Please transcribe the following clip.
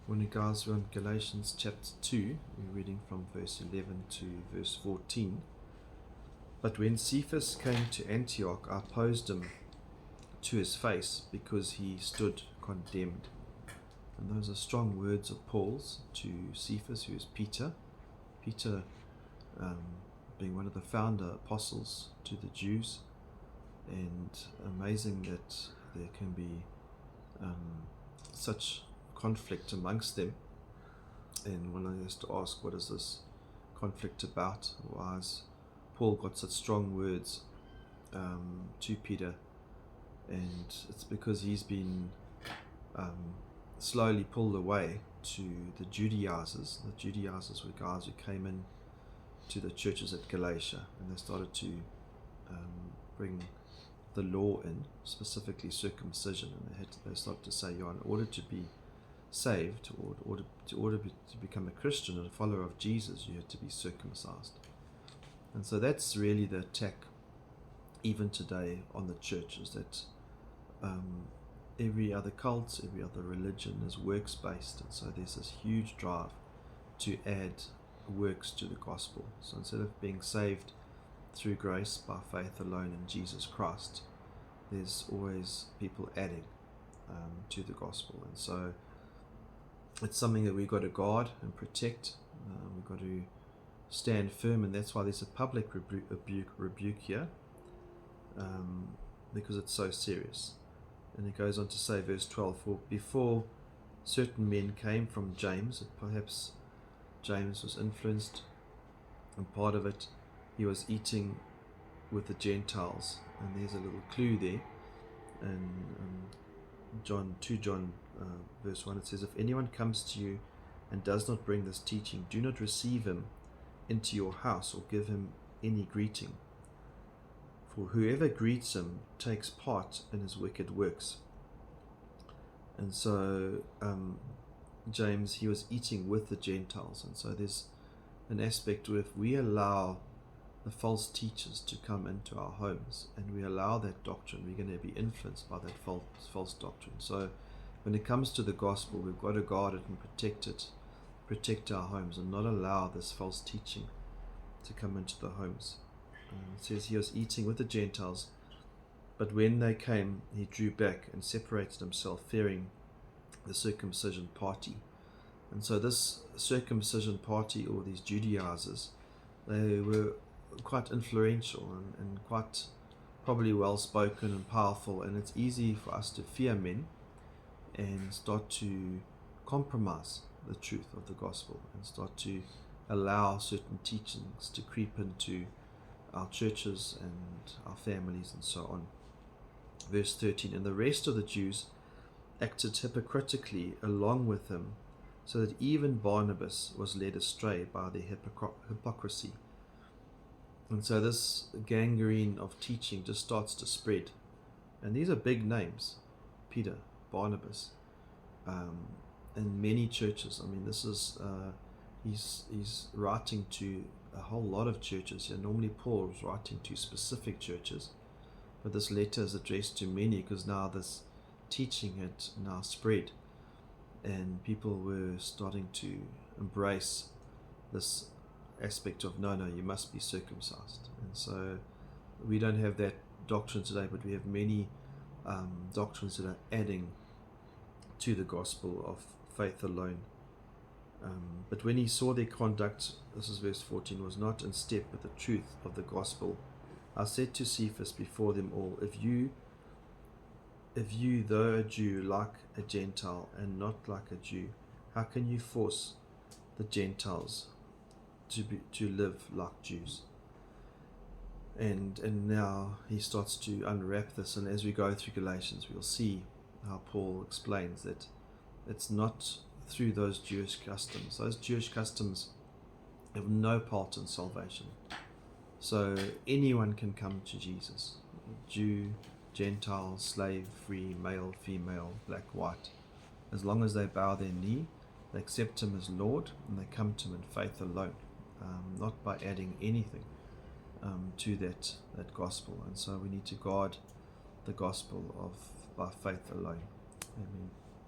Morning, guys. We're on Galatians chapter 2. We're reading from verse 11 to verse 14. But when Cephas came to Antioch, I opposed him to his face because he stood condemned. And those are strong words of Paul's to Cephas, who is Peter. Peter being one of the founder apostles to the Jews. And amazing that there can be such conflict amongst them, and one has to ask, what is this conflict about? Why has Paul got such strong words to Peter? And it's because he's been slowly pulled away to the Judaizers. The Judaizers were guys who came in to the churches at Galatia, and they started to bring the law in, specifically circumcision, and they started to say, in order to be saved, or to become a Christian and a follower of Jesus, you had to be circumcised. And so that's really the attack even today on the church, is that every other cult, every other religion is works based, and so there's this huge drive to add works to the gospel. So instead of being saved through grace by faith alone in Jesus Christ, there's always people adding to the gospel. And so it's something that we've got to guard and protect. We've got to stand firm, and that's why there's a public rebuke here, because it's so serious. And it goes on to say, verse 12, for before certain men came from James, perhaps James was influenced, and part of it, he was eating with the Gentiles. And there's a little clue there. And John verse 1, it says, if anyone comes to you and does not bring this teaching, do not receive him into your house or give him any greeting. For whoever greets him takes part in his wicked works. And so James, he was eating with the Gentiles. And so there's an aspect where if we allow the false teachers to come into our homes and we allow that doctrine, we're going to be influenced by that false doctrine. So when it comes to the gospel, we've got to guard it and protect our homes, and not allow this false teaching to come into the homes. It says he was eating with the Gentiles, but when they came, he drew back and separated himself, fearing the circumcision party. And so this circumcision party, or these Judaizers, they were quite influential and quite probably well spoken and powerful, and it's easy for us to fear men and start to compromise the truth of the gospel and start to allow certain teachings to creep into our churches and our families and so on. Verse 13, and the rest of the Jews acted hypocritically along with him, so that even Barnabas was led astray by their hypocrisy. And so this gangrene of teaching just starts to spread. And these are big names: Peter, Barnabas, in many churches. I mean, this is he's writing to a whole lot of churches here. Normally Paul was writing to specific churches, but this letter is addressed to many, because now this teaching had now spread, and people were starting to embrace this aspect of no, you must be circumcised. And so we don't have that doctrine today, but we have many doctrines that are adding to the gospel of faith alone. But when he saw their conduct, this is verse 14, was not in step with the truth of the gospel, I said to Cephas before them all, if you though a Jew, like a Gentile and not like a Jew, how can you force the Gentiles to live like Jews? And now he starts to unwrap this, and as we go through Galatians, we'll see how Paul explains that it's not through those Jewish customs. Those Jewish customs have no part in salvation. So anyone can come to Jesus, Jew, Gentile, slave, free, male, female, black, white, as long as they bow their knee, they accept him as Lord, and they come to him in faith alone, not by adding anything to that gospel. And so we need to guard the gospel by faith alone. Amen.